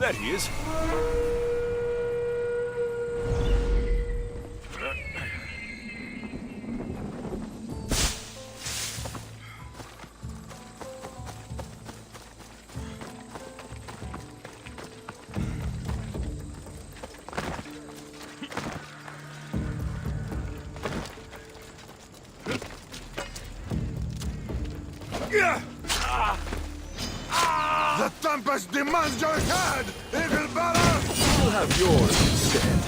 There he is. The Tempest demands your head, Eagle Bearer! You'll have yours instead.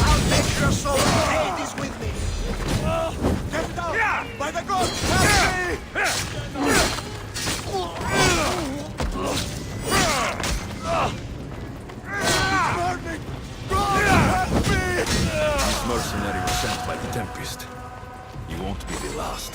I'll take your soul. Hate is with me. Get down! By the gods, help me! Burning! God, help me! This mercenary was sent by the Tempest. You won't be the last.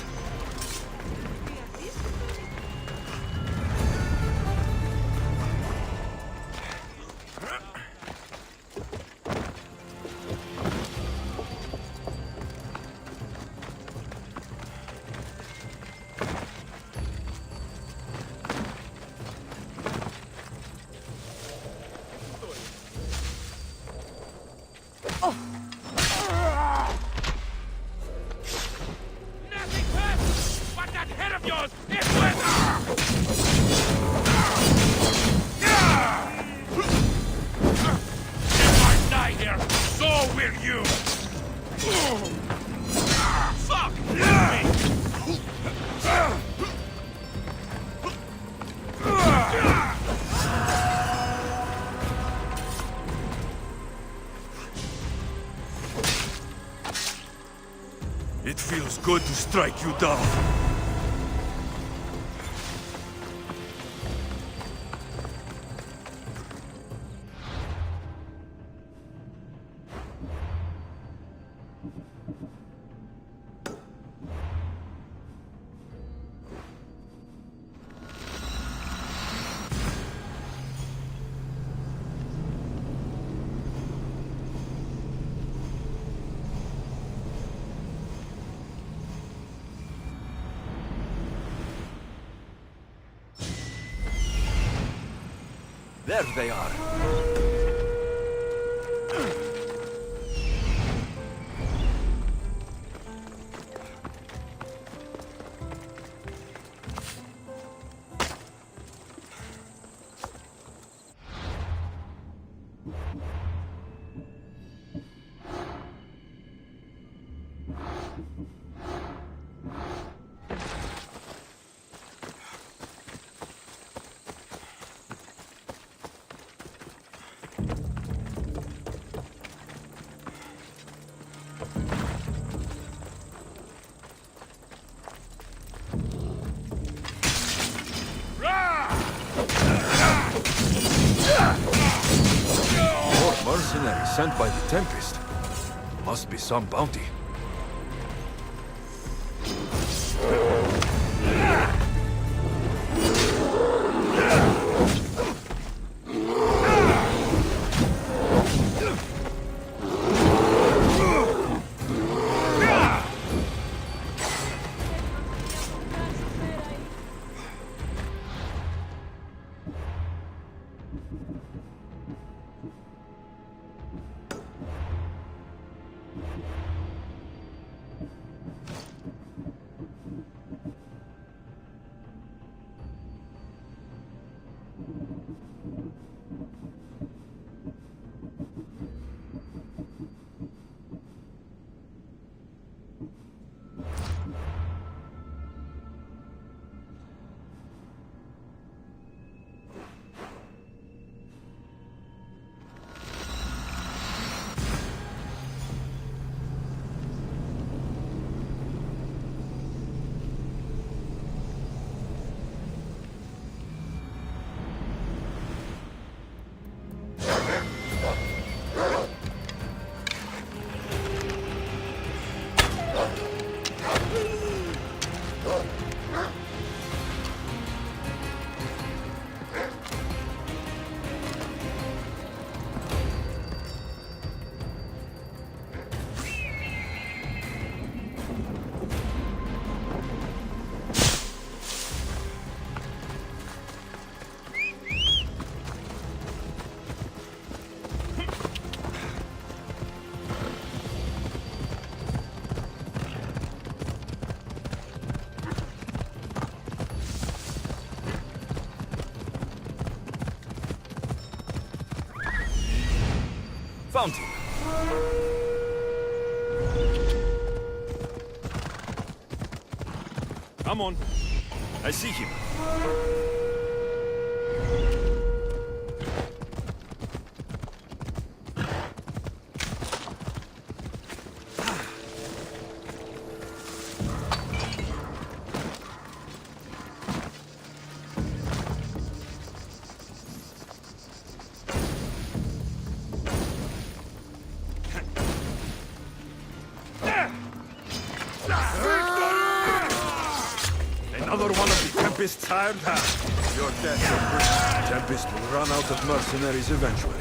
Nothing hurts! But that head of yours is worth... If I die here, so will you! Fuck! It feels good to strike you down. There they are. More mercenaries sent by the Tempest. Must be some bounty. Found him. Come on. I see him. Another one of the Tempest's hired hands. Your death, Tempest will run out of mercenaries eventually.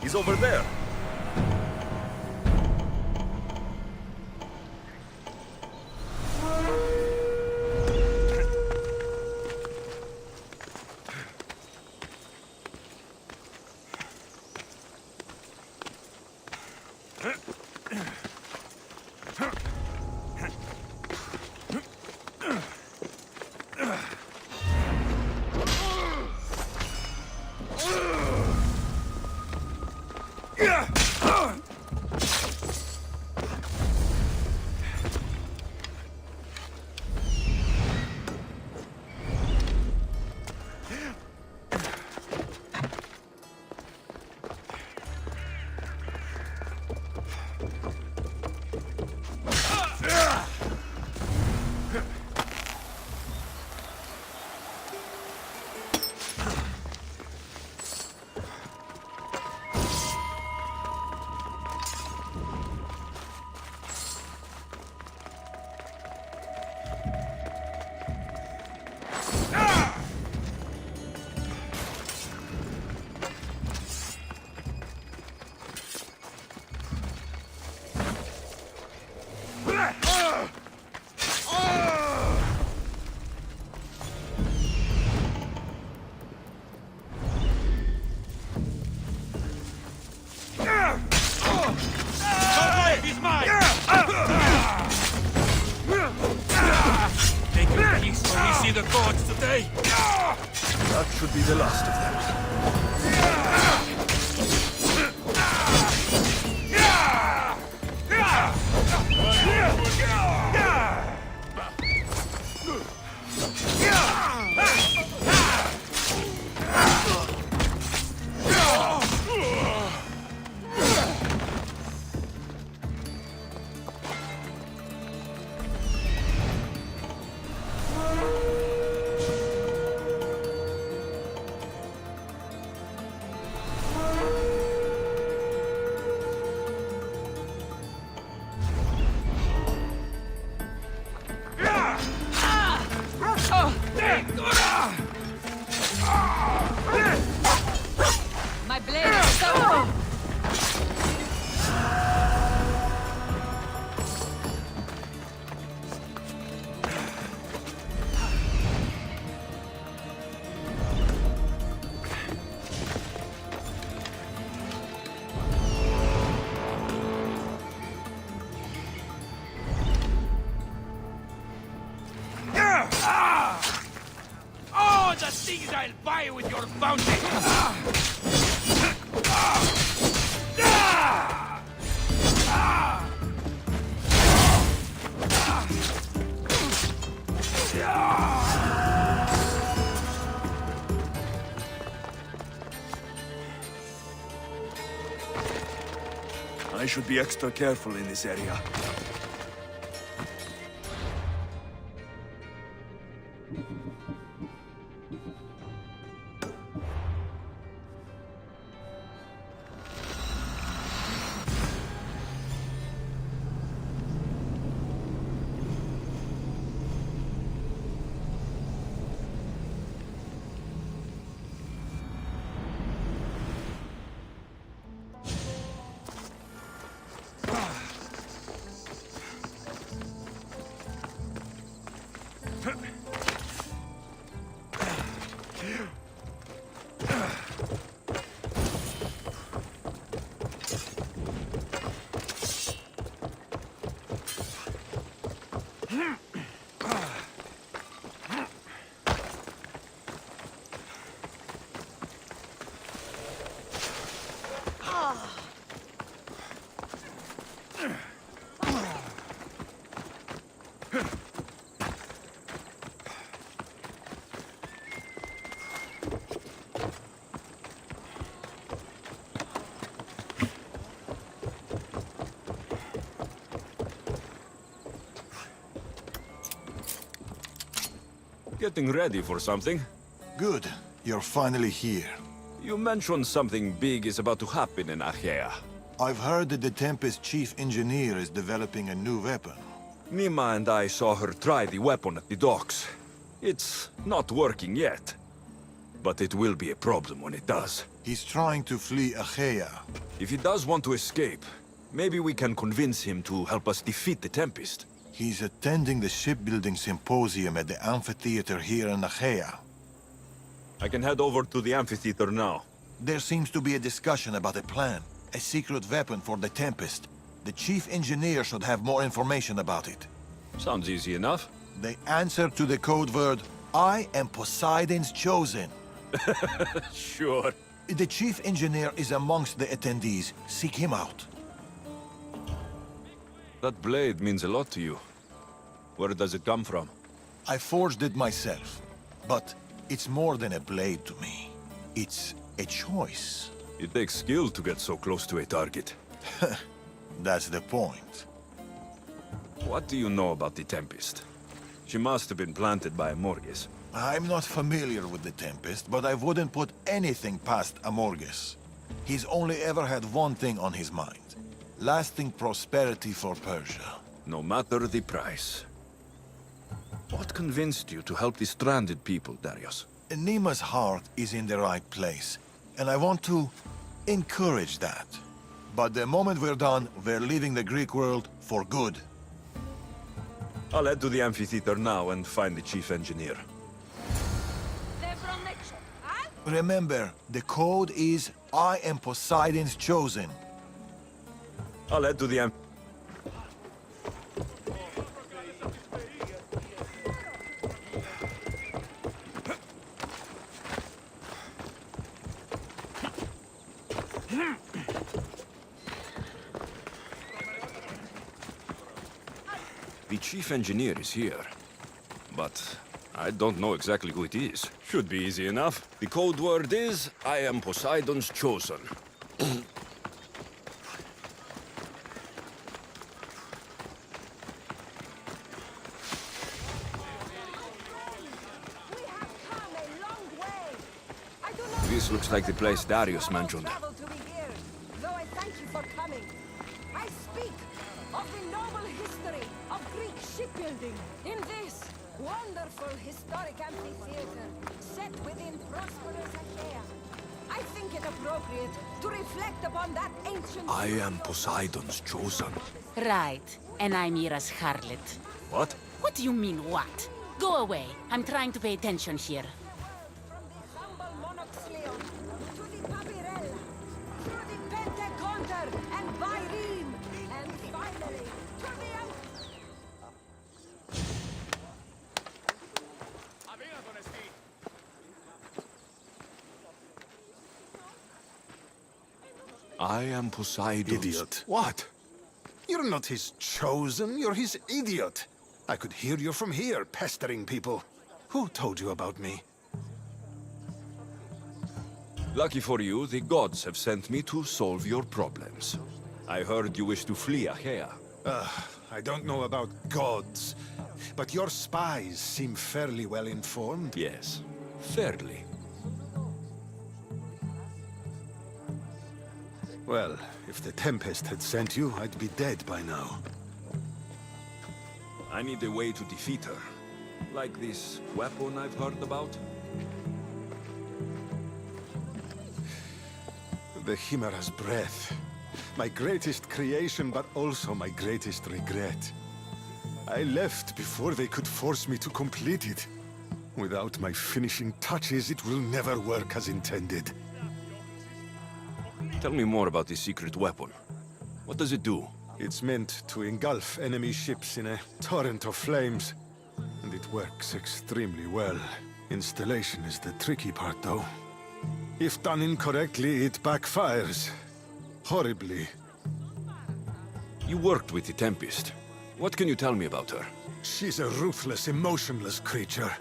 He's over there. see the gods today. That should be the last of them. My blade is so... Oh, the things I'll buy with your bounty! I should be extra careful in this area. Getting ready for something. Good. You're finally here. You mentioned something big is about to happen in Achaea. I've heard that the Tempest chief engineer is developing a new weapon. Nima and I saw her try the weapon at the docks. It's not working yet. But it will be a problem when it does. He's trying to flee Achaea. If he does want to escape, maybe we can convince him to help us defeat the Tempest. He's attending the shipbuilding symposium at the amphitheater here in Achaea. I can head over to the amphitheater now. There seems to be a discussion about a plan. A secret weapon for the Tempest. The chief engineer should have more information about it. Sounds easy enough. The answer to the code word, I am Poseidon's chosen. Sure. The chief engineer is amongst the attendees. Seek him out. That blade means a lot to you. Where does it come from? I forged it myself. But it's more than a blade to me. It's a choice. It takes skill to get so close to a target. That's the point. What do you know about the Tempest? She must have been planted by Amorges. I'm not familiar with the Tempest, but I wouldn't put anything past Amorges. He's only ever had one thing on his mind. Lasting prosperity for Persia. No matter the price. What convinced you to help the stranded people, Darius? Nima's heart is in the right place, and I want to encourage that. But the moment we're done, we're leaving the Greek world for good. I'll head to the amphitheater now and find the chief engineer. Remember, the code is I am Poseidon's chosen. I'll head to the chief engineer is here. But I don't know exactly who it is. Should be easy enough. The code word is, I am Poseidon's chosen. We have come a long way. I do not This looks like the place Darius mentioned. travel to be here, though I thank you for coming. I speak of the noble history of Greek shipbuilding in this wonderful historic amphitheater set within prosperous Achaea. I think it appropriate to reflect upon that ancient... I am Poseidon's chosen. Right. And I'm Mira's harlot. What? What do you mean, what? Go away. I'm trying to pay attention here. From the humble Monoxleon to the Papyrella, through the Pentaconter and Byrene, and finally to the... I am Poseidon's... Idiot. What? You're not his chosen, you're his idiot. I could hear you from here, pestering people. Who told you about me? Lucky for you, the gods have sent me to solve your problems. I heard you wish to flee Achaea. I don't know about gods, but your spies seem fairly well informed. Yes, fairly. Well, if the Tempest had sent you, I'd be dead by now. I need a way to defeat her. Like this weapon I've heard about? The Chimera's breath. My greatest creation, but also my greatest regret. I left before they could force me to complete it. Without my finishing touches, it will never work as intended. Tell me more about this secret weapon. What does it do? It's meant to engulf enemy ships in a torrent of flames. And it works extremely well. Installation is the tricky part, though. If done incorrectly, it backfires. Horribly. You worked with the Tempest. What can you tell me about her? She's a ruthless, emotionless creature.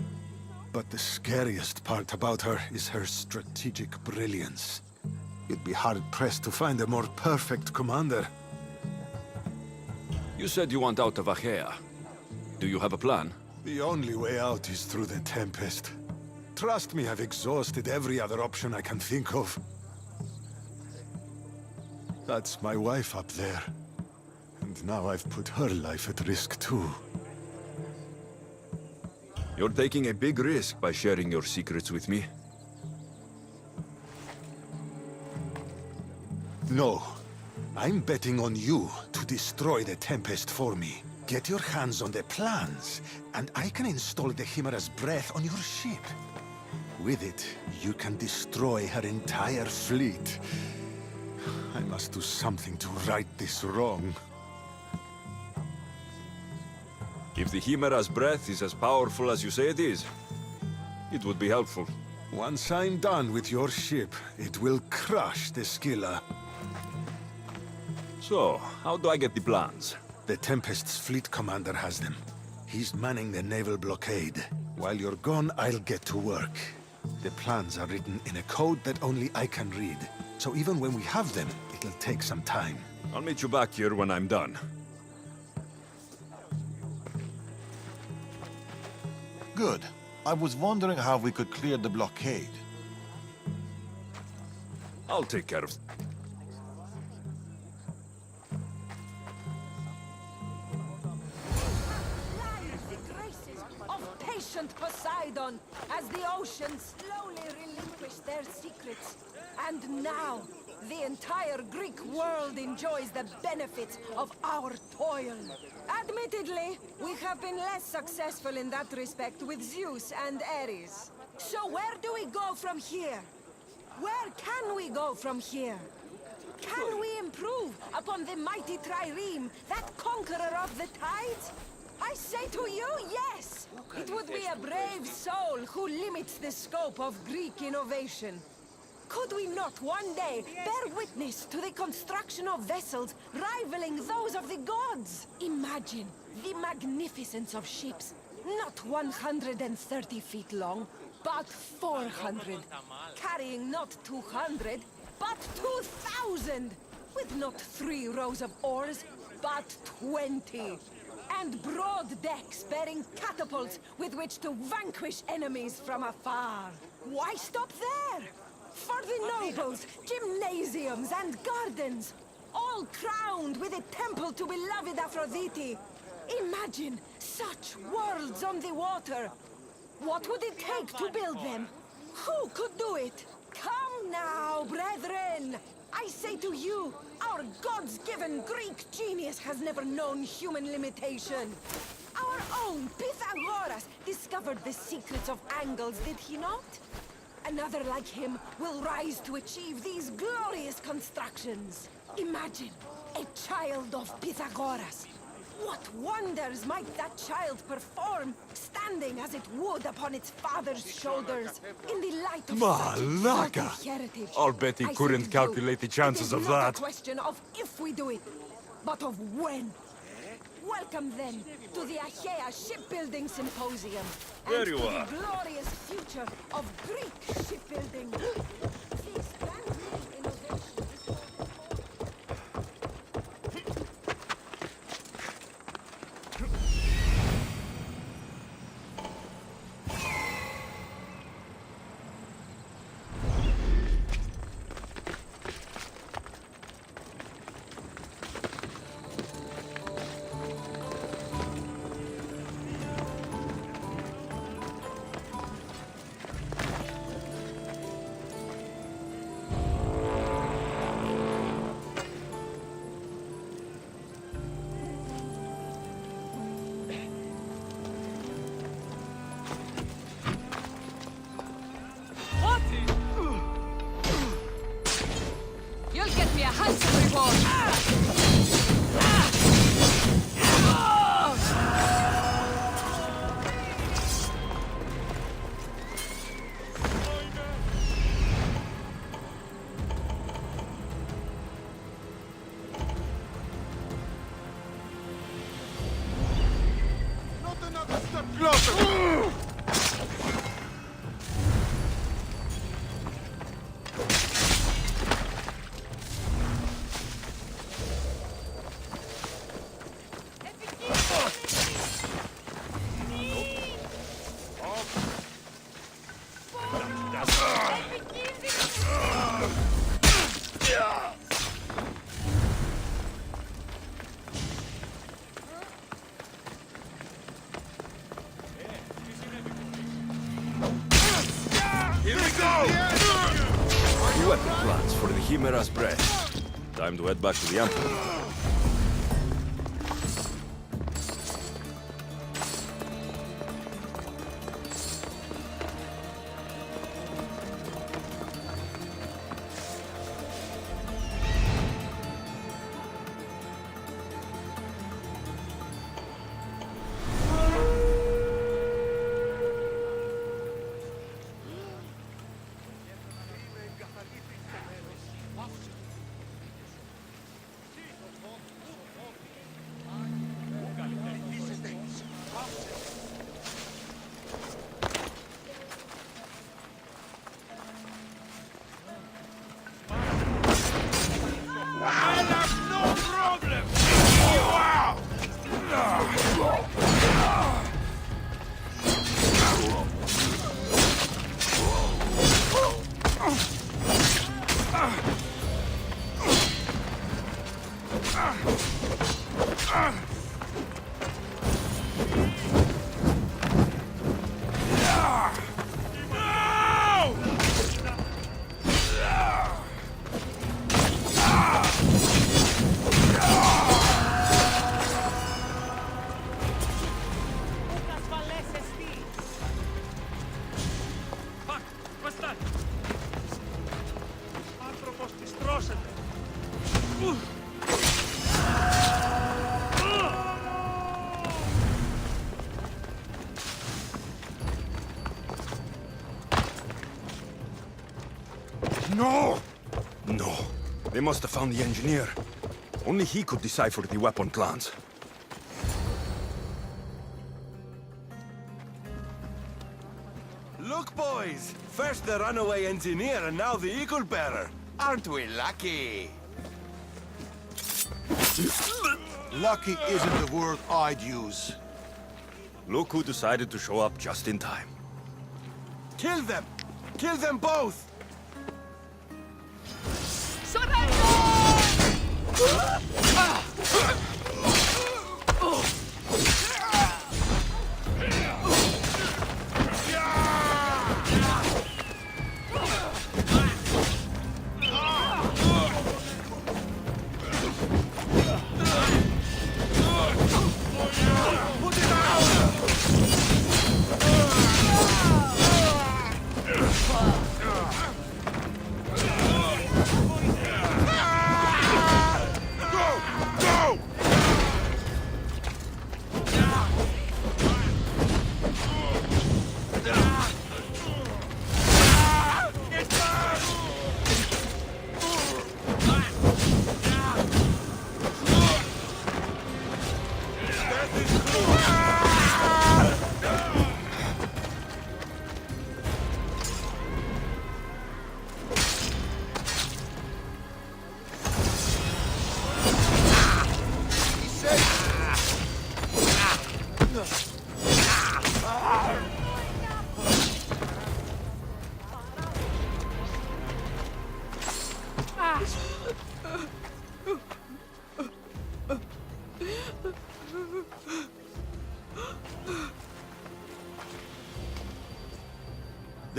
But the scariest part about her is her strategic brilliance. You'd be hard-pressed to find a more perfect commander. You said you want out of Achaea. Do you have a plan? The only way out is through the Tempest. Trust me, I've exhausted every other option I can think of. That's my wife up there. And now I've put her life at risk too. You're taking a big risk by sharing your secrets with me. No. I'm betting on you to destroy the Tempest for me. Get your hands on the plans, and I can install the Chimera's breath on your ship. With it, you can destroy her entire fleet. I must do something to right this wrong. If the Chimera's breath is as powerful as you say it is, it would be helpful. Once I'm done with your ship, it will crush the Scylla. So, how do I get the plans? The Tempest's fleet commander has them. He's manning the naval blockade. While you're gone, I'll get to work. The plans are written in a code that only I can read. So even when we have them, it'll take some time. I'll meet you back here when I'm done. Good. I was wondering how we could clear the blockade. I'll take care of... Lies the graces of patient Poseidon as the oceans slowly relinquish their secrets. And now, the entire Greek world enjoys the benefits of our toil. Admittedly, we have been less successful in that respect with Zeus and Ares. So where do we go from here? Where can we go from here? Can we improve upon the mighty trireme, that conqueror of the tides? I say to you, yes! It would be a brave soul who limits the scope of Greek innovation. Could we not one day bear witness to the construction of vessels rivaling those of the gods? Imagine the magnificence of ships, not 130 feet long, but 400, carrying not 200, but 2,000, with not 3 rows of oars, but 20. And broad decks bearing catapults with which to vanquish enemies from afar. Why stop there? For the nobles, gymnasiums and gardens, all crowned with a temple to beloved Aphrodite. Imagine such worlds on the water. What would it take to build them? Who could do it? Come now, brethren! I say to you, our gods-given Greek genius has never known human limitation. Our own Pythagoras discovered the secrets of angles, did he not? Another like him will rise to achieve these glorious constructions. Imagine a child of Pythagoras. What wonders might that child perform, standing as it would upon its father's shoulders, in the light of such Malaka! exalted heritage? I'll bet he I say couldn't to you, calculate the chances it of is not that. a question of if we do it, but of when. Welcome then to the Achaea Shipbuilding Symposium, There and you to are. the glorious future of Greek shipbuilding. These grand innovations. You'll get me a handsome reward. Not another step closer! Here we go! Weapon plans for the Chimera's breast. Time to head back to the Emperor. No! No. They must have found the engineer. Only he could decipher the weapon plans. Look, boys! First the runaway engineer and now the eagle bearer. Aren't we lucky? Lucky isn't the word I'd use. Look who decided to show up just in time. Kill them! Kill them both!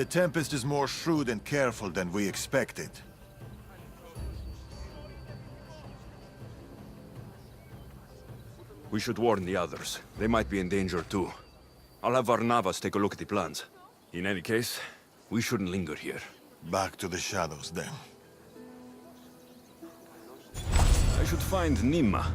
The Tempest is more shrewd and careful than we expected. We should warn the others. They might be in danger too. I'll have Varnavas take a look at the plans. In any case, we shouldn't linger here. Back to the shadows, then. I should find Nima.